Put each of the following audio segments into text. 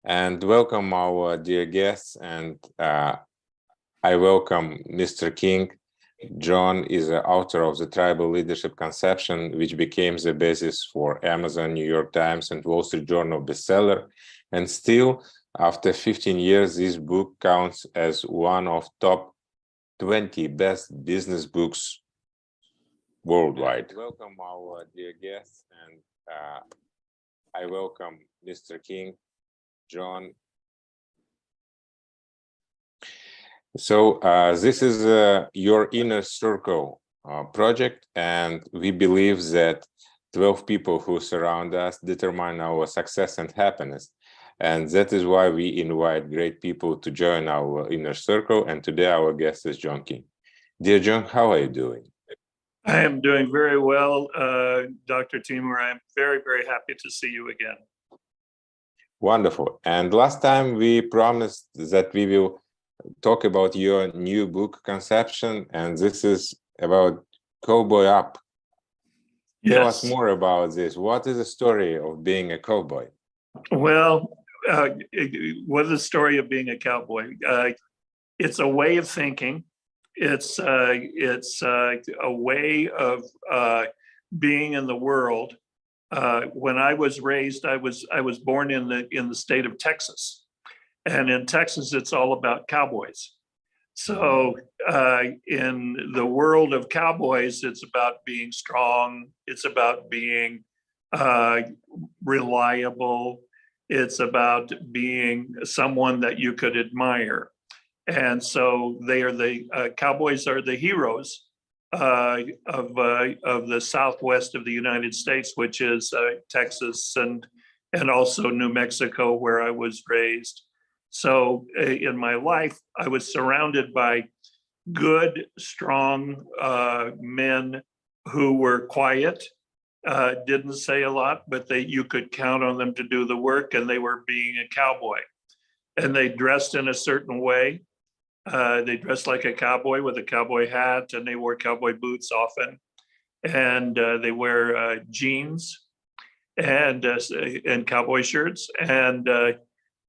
and welcome our dear guests. And I welcome Mr. King. John is the author of the Tribal Leadership Conception, which became the basis for Amazon, New York Times, and Wall Street Journal bestseller. And still, after 15 years, this book counts as one of top 20 best business books worldwide. Welcome our dear guests, and I welcome Mr. King, John. So this is your inner circle project, and we believe that 12 people who surround us determine our success and happiness. And that is why we invite great people to join our inner circle. And today our guest is John King. Dear John, how are you doing? I am doing very well, Dr. Timour. I'm very, very happy to see you again. Wonderful. And last time we promised that we will talk about your new book, Conception, and this is about Cowboy-up. Yes. Tell us more about this. What is the story of being a cowboy? Well, what is the story of being a cowboy? It's a way of thinking. It's a way of being in the world. When I was raised, I was born in the state of Texas. And in Texas, it's all about cowboys. So in the world of cowboys, it's about being strong. It's about being reliable. It's about being someone that you could admire. And so they are the cowboys are the heroes of the Southwest of the United States, which is Texas and also New Mexico, where I was raised. So in my life, I was surrounded by good, strong men who were quiet, didn't say a lot, but you could count on them to do the work, and they were being a cowboy. And they dressed in a certain way. They dressed like a cowboy with a cowboy hat, and they wore cowboy boots often. And they wear jeans and cowboy shirts, and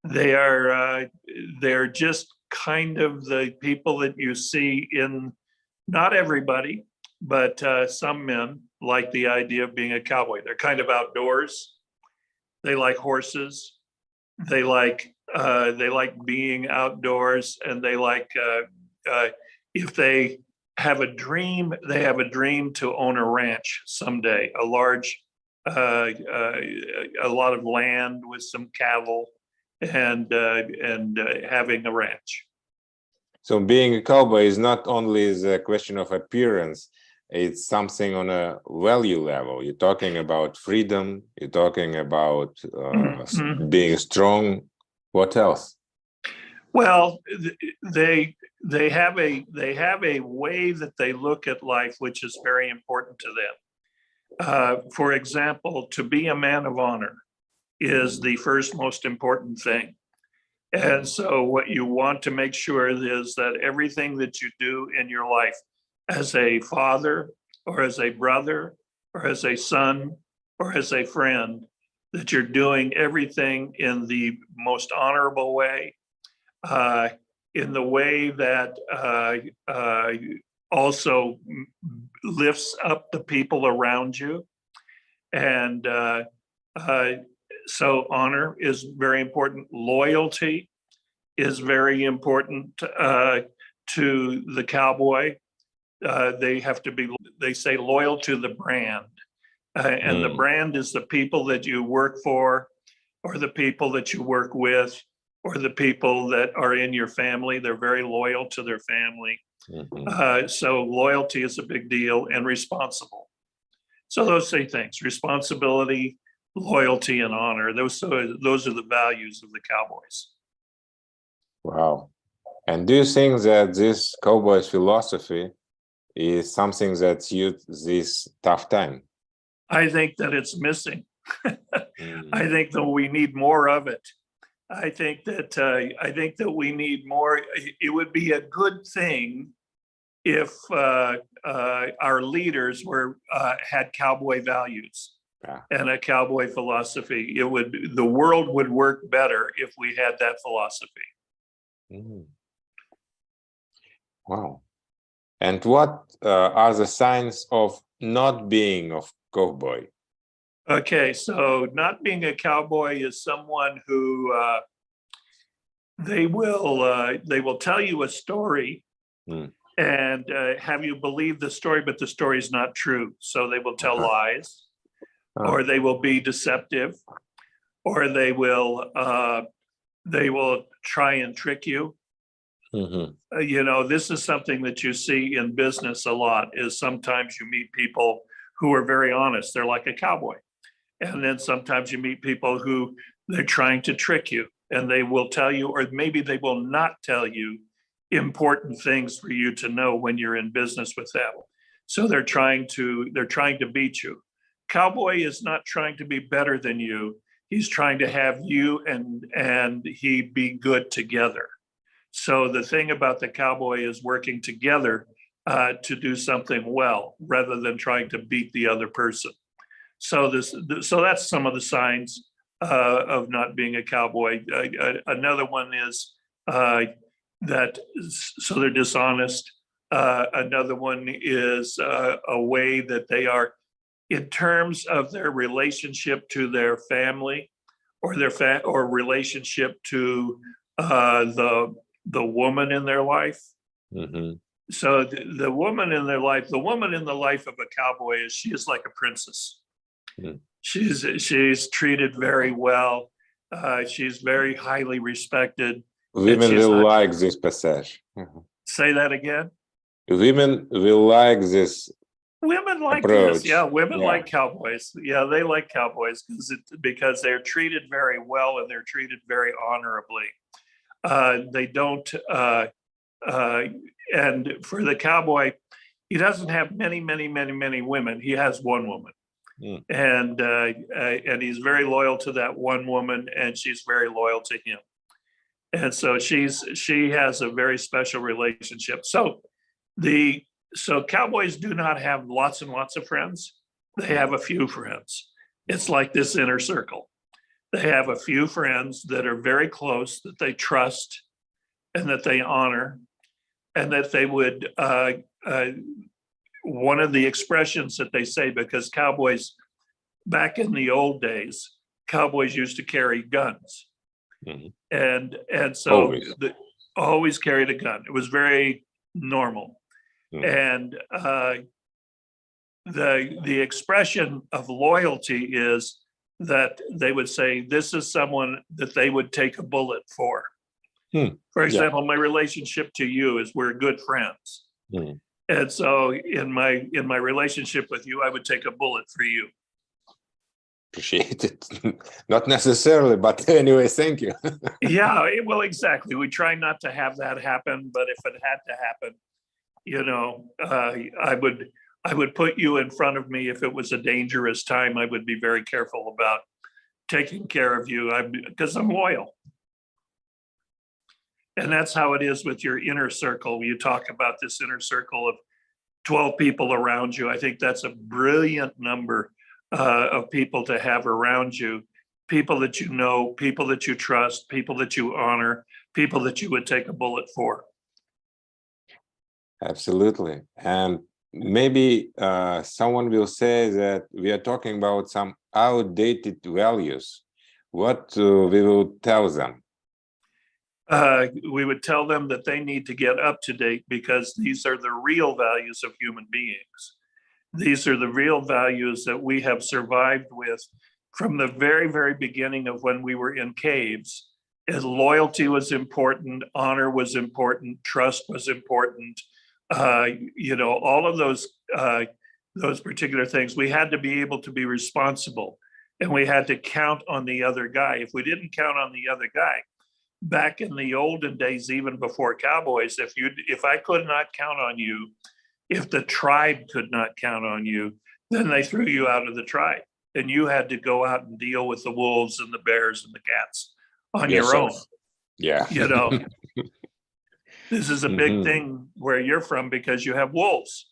they're just kind of the people that you see in, not everybody, but some men like the idea of being a cowboy. They're kind of outdoors. They like horses. They like being outdoors, and they like if they have a dream, they have a dream to own a ranch someday, a large, a lot of land with some cattle, and having a ranch. So being a cowboy is not only the question of appearance, it's something on a value level. You're talking about freedom, you're talking about being strong. What else? Well, they have a way that they look at life, which is very important to them. For example, to be a man of honor is the first most important thing. And so what you want to make sure is that everything that you do in your life as a father or as a brother or as a son or as a friend, that you're doing everything in the most honorable way, in the way that also lifts up the people around you. And so honor is very important. Loyalty is very important to the cowboy. They have to be, they say, loyal to the brand. And the brand is the people that you work for, or the people that you work with, or the people that are in your family. They're very loyal to their family. So loyalty is a big deal, and responsible. So those three things: responsibility, loyalty, and honor. Those are the values of the cowboys. Wow. And do you think that this cowboy's philosophy is something that suits this tough time? I think that it's missing. I think that we need more of it. I think that we need more. It would be a good thing if our leaders had cowboy values. Yeah. and a cowboy philosophy. The world would work better if we had that philosophy. Mm. Wow. And what are the signs of not being a cowboy? Okay, so not being a cowboy is someone who they will tell you a story and have you believe the story, but the story is not true. So they will tell lies, or they will be deceptive, or they will try and trick you. This is something that you see in business a lot, is sometimes you meet people who are very honest. They're like a cowboy. And then sometimes you meet people who they're trying to trick you, and they will tell you, or maybe they will not tell you important things for you to know when you're in business with them. So they're trying to beat you. Cowboy is not trying to be better than you. He's trying to have you and he be good together. So the thing about the cowboy is working together to do something well, rather than trying to beat the other person. So that's some of the signs of not being a cowboy. Another one is that they're dishonest. Another one is a way that they are, in terms of their relationship to their family, or or relationship to the woman in their life. So the woman in their life, the woman in the life of a cowboy she is like a princess. She's treated very well. She's very highly respected. Women will like this passage. Say that again. Women will like this. Women like approach. this, yeah. Women like cowboys. Yeah, they like cowboys because they're treated very well and they're treated very honorably. They don't. And for the cowboy, he doesn't have many women. He has one woman. And he's very loyal to that one woman, and she's very loyal to him. And so she has a very special relationship. So cowboys do not have lots and lots of friends. They have a few friends. It's like this inner circle. They have a few friends that are very close, that they trust and that they honor, and that they would one of the expressions that they say, because cowboys, back in the old days, cowboys used to carry guns. And so always carried a gun. It was very normal. And the expression of loyalty is that they would say, this is someone that they would take a bullet for. For example, my relationship to you is we're good friends. And so in my relationship with you, I would take a bullet for you. Appreciate it. Not necessarily, but anyway, thank you. Yeah, well, exactly. We try not to have that happen, but if it had to happen, I would put you in front of me if it was a dangerous time. I would be very careful about taking care of you because I'm loyal. And that's how it is with your inner circle. You talk about this inner circle of 12 people around you. I think that's a brilliant number of people to have around you. People that you know, people that you trust, people that you honor, people that you would take a bullet for. Absolutely. And maybe someone will say that we are talking about some outdated values. What we will tell them? We would tell them that they need to get up to date, because these are the real values of human beings. These are the real values that we have survived with from the very, very beginning of when we were in caves. As loyalty was important, honor was important, trust was important. All of those particular things, we had to be able to be responsible, and we had to count on the other guy. If we didn't count on the other guy, back in the olden days, even before cowboys, if I could not count on you, if the tribe could not count on you, then they threw you out of the tribe, and you had to go out and deal with the wolves and the bears and the cats on your own. Yeah. This is a big thing where you're from, because you have wolves.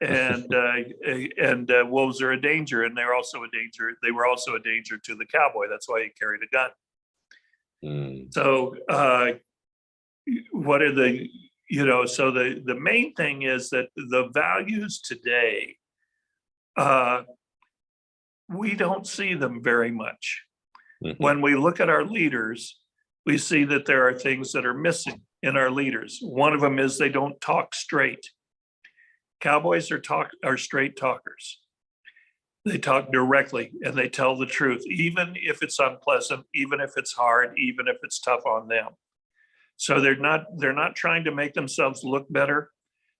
and wolves are a danger, and they're also a danger. They were also a danger to the cowboy. That's why he carried a gun. So what are the, so the main thing is that the values today, we don't see them very much. When we look at our leaders, we see that there are things that are missing in our leaders. One of them is they don't talk straight. Cowboys are straight talkers. They talk directly and they tell the truth, even if it's unpleasant, even if it's hard, even if it's tough on them. So they're not trying to make themselves look better.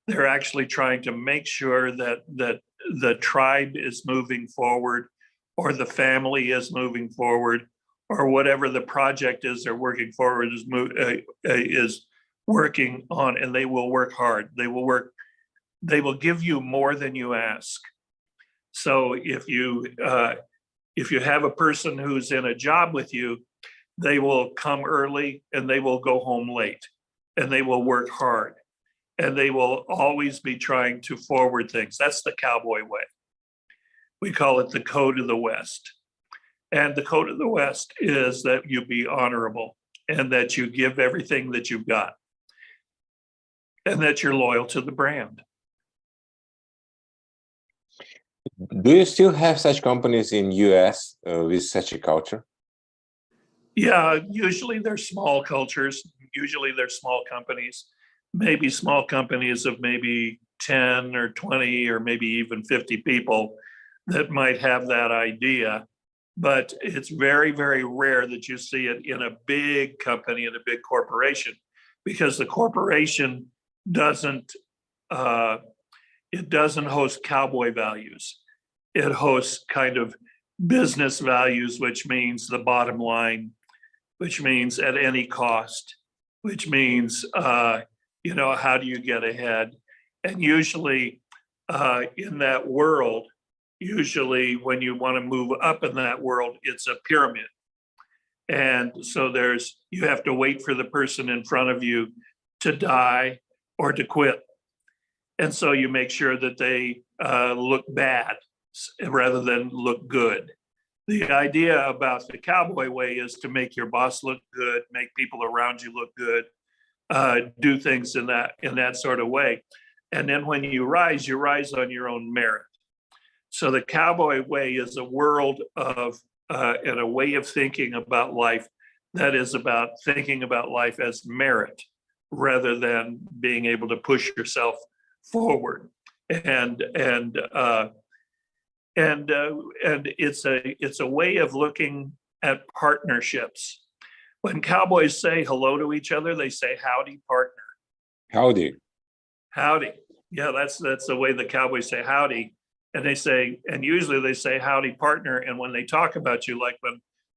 They're actually trying to make sure that the tribe is moving forward, or the family is moving forward, or whatever the project is they're working forward is working on, and they will work hard. They will give you more than you ask. So if you have a person who's in a job with you, they will come early and they will go home late, and they will work hard, and they will always be trying to forward things. That's the cowboy way. We call it the code of the West. And the code of the West is that you be honorable, and that you give everything that you've got, and that you're loyal to the brand. Do you still have such companies in US with such a culture? Yeah, usually they're small cultures. Usually they're small companies, maybe small companies of maybe 10 or 20 or maybe even 50 people that might have that idea. But it's very, very rare that you see it in a big company, in a big corporation, because the corporation doesn't host cowboy values. It hosts kind of business values, which means the bottom line, which means at any cost, which means, how do you get ahead? And usually in that world, usually when you want to move up in that world, it's a pyramid. And so you have to wait for the person in front of you to die or to quit. And so you make sure that they look bad rather than look good. The idea about the cowboy way is to make your boss look good, make people around you look good, do things in that sort of way. And then when you rise on your own merit. So the cowboy way is a world of and a way of thinking about life that is about thinking about life as merit rather than being able to push yourself forward. And it's a way of looking at partnerships. When cowboys say hello to each other, they say howdy, partner. Howdy. Howdy. Yeah, that's the way the cowboys say howdy. And usually they say howdy, partner. And when they talk about you, like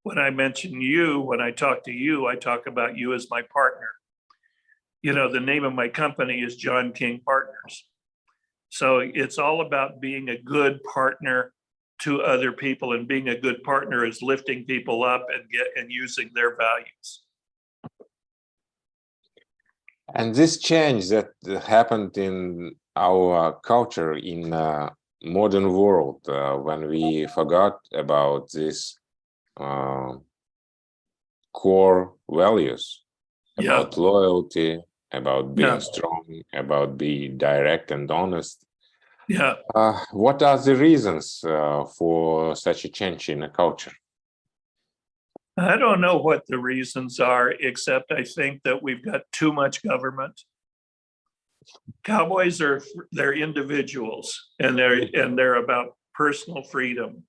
when I mention you, when I talk to you, I talk about you as my partner. The name of my company is John King Partners. So it's all about being a good partner to other people, and being a good partner is lifting people up and using their values. And this change that happened in our culture in modern world, when we forgot about these core values, about loyalty, about being strong, about being direct and honest. Yeah. What are the reasons for such a change in a culture? I don't know what the reasons are, except I think that we've got too much government. Cowboys they're individuals, and they're about personal freedom.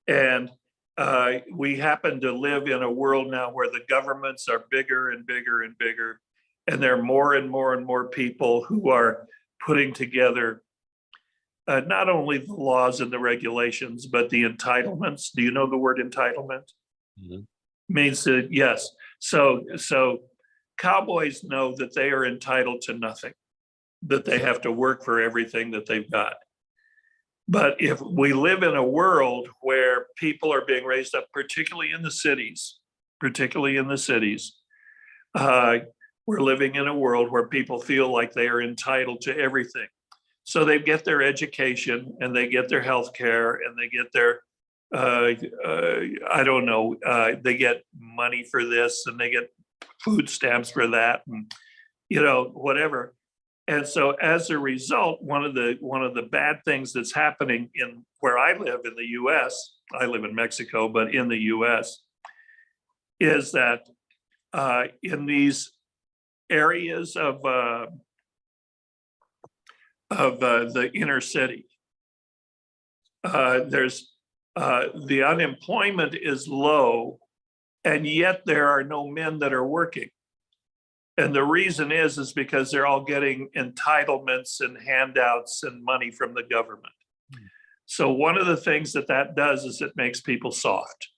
And we happen to live in a world now where the governments are bigger and bigger and bigger, and there are more and more and more people who are putting together not only the laws and the regulations, but the entitlements. Do you know the word entitlement? Mm-hmm. Means that, yes. So cowboys know that they are entitled to nothing, that they have to work for everything that they've got. But if we live in a world where people are being raised up, particularly in the cities, we're living in a world where people feel like they are entitled to everything. So they get their education and they get their health care and they get their, I don't know, they get money for this and they get food stamps for that and, whatever. And so as a result, one of the bad things that's happening in where I live in the US, I live in Mexico, but in the US, is that in these areas of the inner city, there's the unemployment is low, and yet there are no men that are working. And the reason is because they're all getting entitlements and handouts and money from the government. So one of the things that does is it makes people soft.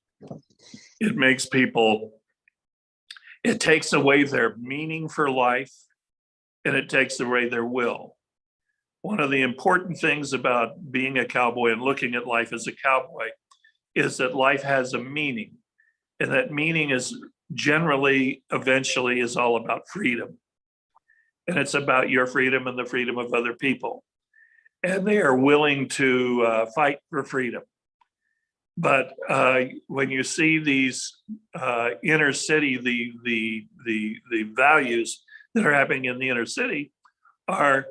It makes people, it takes away their meaning for life, and it takes away their will. One of the important things about being a cowboy and looking at life as a cowboy is that life has a meaning. And that meaning is generally, eventually, is all about freedom. And it's about your freedom and the freedom of other people. And they are willing to fight for freedom. But when you see these inner city, the values that are happening in the inner city are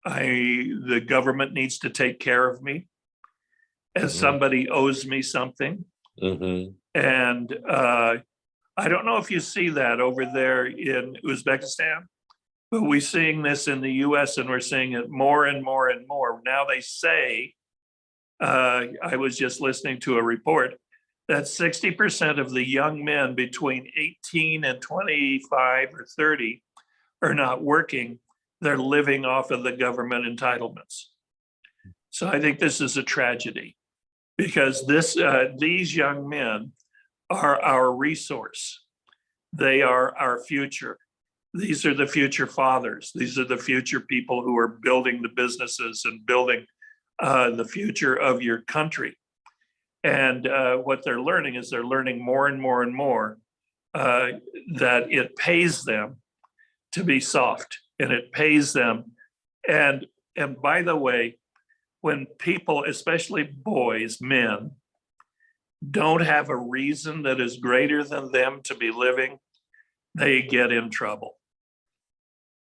the government needs to take care of me as somebody owes me something. And I don't know if you see that over there in Uzbekistan, but we're seeing this in the US and we're seeing it more and more and more. Now they say, I was just listening to a report that 60% of the young men between 18 and 25 or 30 are not working. They're living off of the government entitlements. So I think this is a tragedy because these young men are our resource. They are our future. These are the future fathers. These are the future people who are building the businesses and building the future of your country. And what they're learning is they're learning more and more and more that it pays them to be soft, and it pays them. And by the way, when people, especially boys, men, don't have a reason that is greater than them to be living, they get in trouble.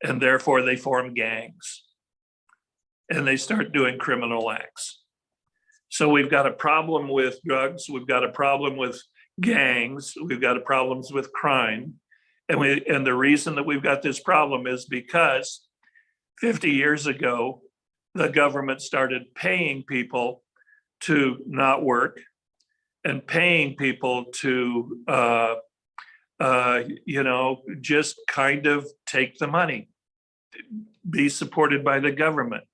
And therefore they form gangs and they start doing criminal acts. So we've got a problem with drugs, we've got a problem with gangs, we've got problems with crime. And the reason that we've got this problem is because 50 years ago, the government started paying people to not work and paying people to, just kind of take the money, be supported by the government.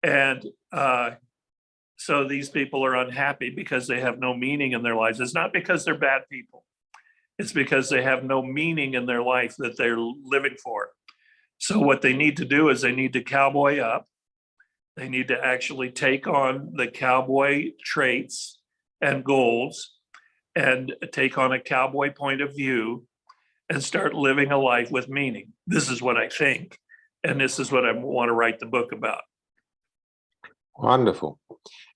And so these people are unhappy because they have no meaning in their lives. It's not because they're bad people. It's because they have no meaning in their life that they're living for. So what they need to do is they need to cowboy up. They need to actually take on the cowboy traits and goals and take on a cowboy point of view and start living a life with meaning. This is what I think. And this is what I want to write the book about. Wonderful.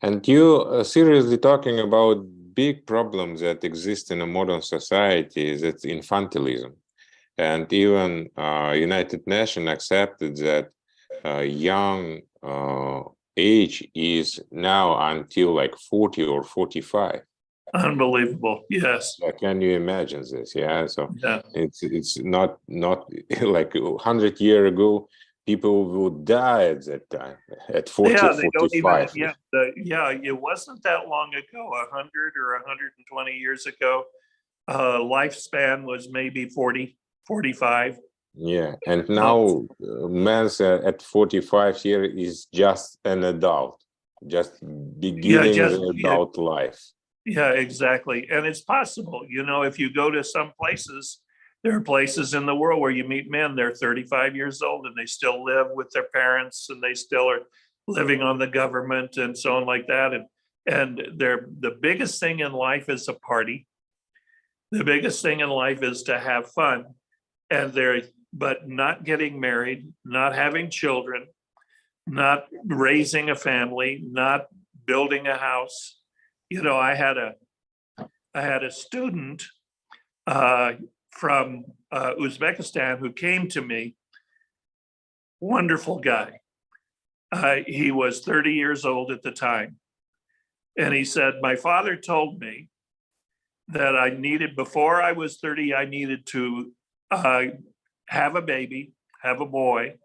And you seriously talking about big problems that exist in a modern society, that's infantilism. And even United Nations accepted that young age is now until like 40 or 45. Unbelievable. Yes. Can you imagine this? Yeah. So yeah. It's not like 100 years ago, people would die at that time at 40, yeah, they 45. Don't even, it wasn't that long ago, 100 or 120 years ago. Lifespan was maybe 40, 45. Yeah, and now man's at 45 years is just an adult, just beginning the adult life. Yeah, exactly. And it's possible, if you go to some places, there are places in the world where you meet men, they're 35 years old and they still live with their parents and they still are living on the government and so on like that. And the biggest thing in life is a party. The biggest thing in life is to have fun. but not getting married, not having children, not raising a family, not building a house. I had a student from Uzbekistan who came to me. Wonderful guy. He was 30 years old at the time. And he said, my father told me that before I was 30, I needed to have a baby, have a boy,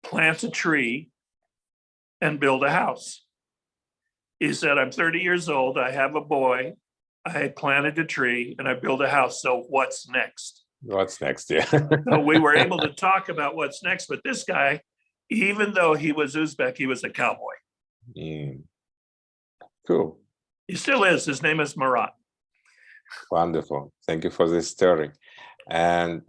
plant a tree, and build a house. He said, I'm 30 years old, I have a boy, I planted a tree, and I built a house. So what's next? What's next? Yeah. So we were able to talk about what's next. But this guy, even though he was Uzbek, he was a cowboy. Cool. He still is. His name is Marat. Wonderful. Thank you for this story. And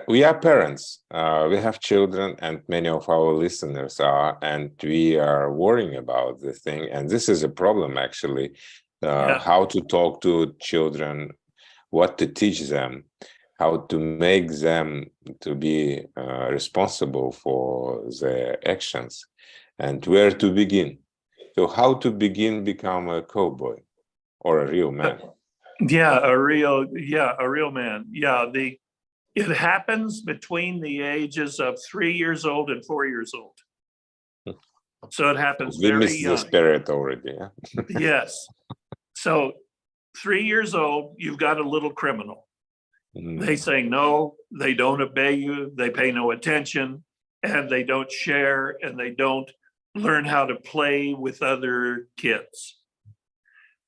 we are parents. We have children, and many of our listeners are, and we are worrying about this thing. And this is a problem, actually, how to talk to children, what to teach them, how to make them to be responsible for their actions, and where to begin. So how to become a cowboy or a real man? A real man. It happens between the ages of 3 years old and 4 years old. So it happens we very missed young. the spirit already. Yeah? Yes. So 3 years old, you've got a little criminal. They say no, they don't obey you, they pay no attention, and they don't share, and they don't learn how to play with other kids.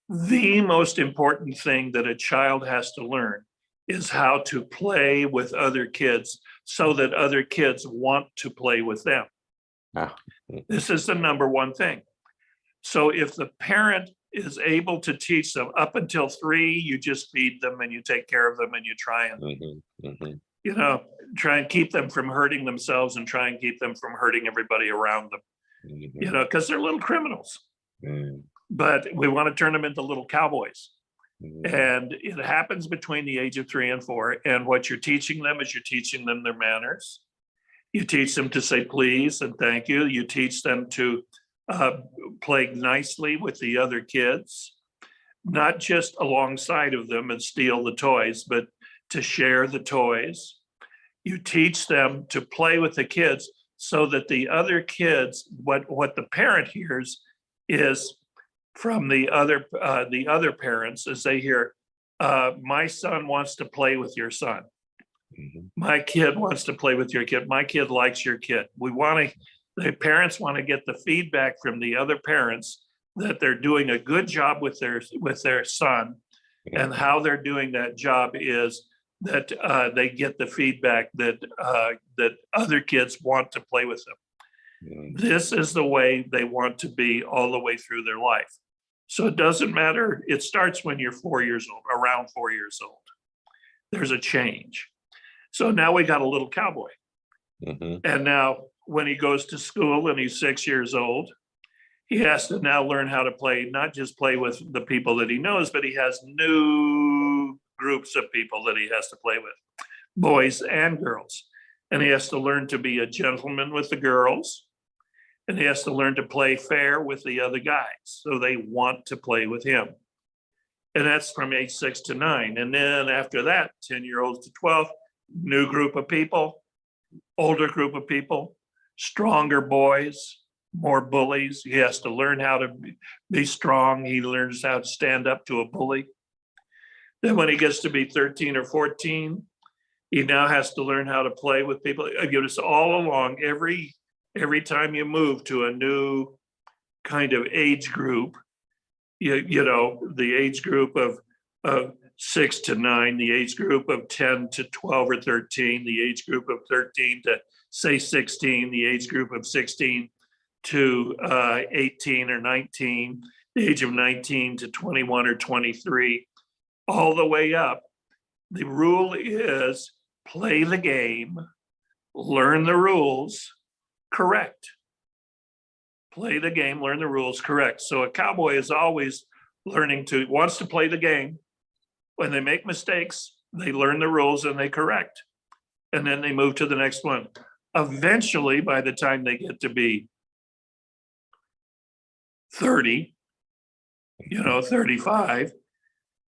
The most important thing that a child has to learn is how to play with other kids so that other kids want to play with them. This is the number one thing. So if the parent is able to teach them up until 3, you just feed them and you take care of them and you try and, try and keep them from hurting themselves and try and keep them from hurting everybody around them, because they're little criminals. But we want to turn them into little cowboys. And it happens between the age of 3 and 4. And what you're teaching them is you're teaching them their manners. You teach them to say please and thank you. You teach them to play nicely with the other kids, not just alongside of them and steal the toys, but to share the toys. You teach them to play with the kids so that the other kids, what the parent hears is from the other parents, as they hear, my son wants to play with your son. My kid wants to play with your kid. My kid likes your kid. The parents want to get the feedback from the other parents that they're doing a good job with their son, and how they're doing that job is that they get the feedback that other kids want to play with them. This is the way they want to be all the way through their life. So it doesn't matter. It starts when you're 4 years old, around 4 years old. There's a change. So now we got a little cowboy. And now when he goes to school and he's 6 years old, he has to now learn how to play, not just play with the people that he knows, but he has new groups of people that he has to play with, boys and girls. And he has to learn to be a gentleman with the girls. And he has to learn to play fair with the other guys. So they want to play with him. And that's from age 6 to 9. And then after that, 10-year-olds to 12, new group of people, older group of people, stronger boys, more bullies. He has to learn how to be strong. He learns how to stand up to a bully. Then when he gets to be 13 or 14, he now has to learn how to play with people. It's all along, every time you move to a new kind of age group, the age group of 6 to 9, the age group of 10 to 12 or 13, the age group of 13 to say 16, the age group of 16 to 18 or 19, the age of 19 to 21 or 23, all the way up. The rule is play the game, learn the rules, correct. Play the game, learn the rules, correct. So a cowboy is always wants to play the game. When they make mistakes, they learn the rules and they correct. and then they move to the next one. Eventually, by the time they get to be 30, 35,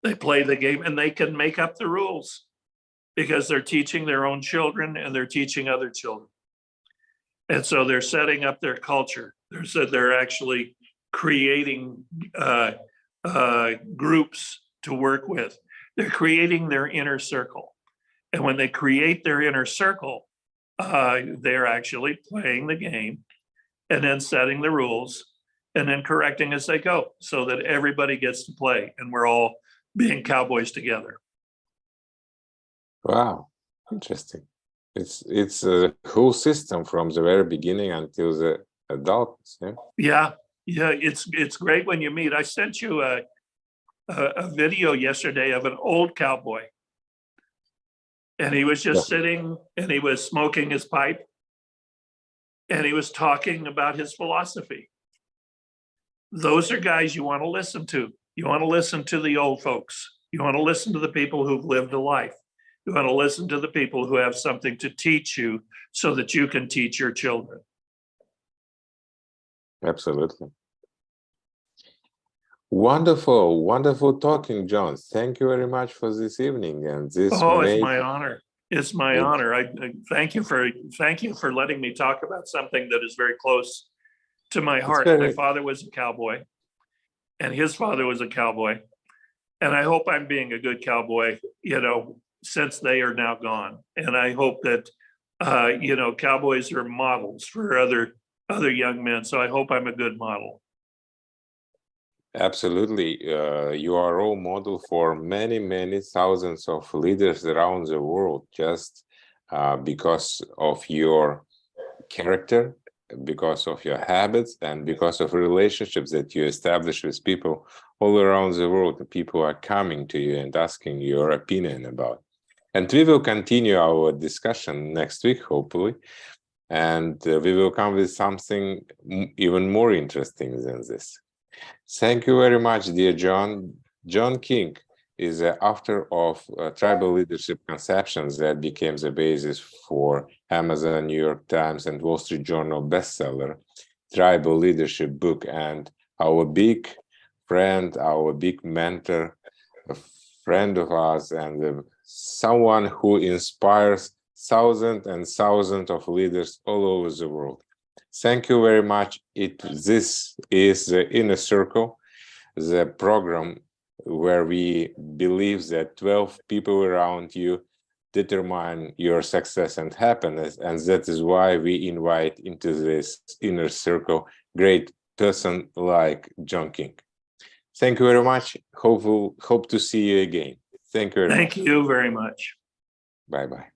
they play the game and they can make up the rules because they're teaching their own children and they're teaching other children. And so they're setting up their culture. They're actually creating groups to work with. They're creating their inner circle. And when they create their inner circle, they're actually playing the game and then setting the rules and then correcting as they go so that everybody gets to play and we're all being cowboys together. Wow, interesting. It's a whole system from the very beginning until the adults. Yeah, it's great when you meet. I sent you a video yesterday of an old cowboy, and he was just sitting and he was smoking his pipe, and he was talking about his philosophy. Those are guys you want to listen to. You want to listen to the old folks. You want to listen to the people who've lived a life. You want to listen to the people who have something to teach you so that you can teach your children. Absolutely. Wonderful, wonderful talking, John. Thank you very much for this evening. And this it's my honor. It's my honor. I thank you for letting me talk about something that is very close to my heart. My father was a cowboy, and his father was a cowboy. And I hope I'm being a good cowboy, since they are now gone. And I hope that, cowboys are models for other young men. So I hope I'm a good model. Absolutely. You are a role model for many, many thousands of leaders around the world, just because of your character, because of your habits, and because of relationships that you establish with people all around the world. The people are coming to you and asking your opinion about. And we will continue our discussion next week, hopefully. And we will come with something even more interesting than this. Thank you very much, dear John. John King is the author of Tribal Leadership Conceptions that became the basis for Amazon, New York Times, and Wall Street Journal bestseller, Tribal Leadership book, and our big friend, our big mentor, a friend of ours, and someone who inspires thousands and thousands of leaders all over the world. Thank you very much. This is the Inner Circle, the program where we believe that 12 people around you determine your success and happiness. And that is why we invite into this inner circle great person like John King. Thank you very much. Hope to see you again. Thank you very much. Thank you very much. Bye-bye.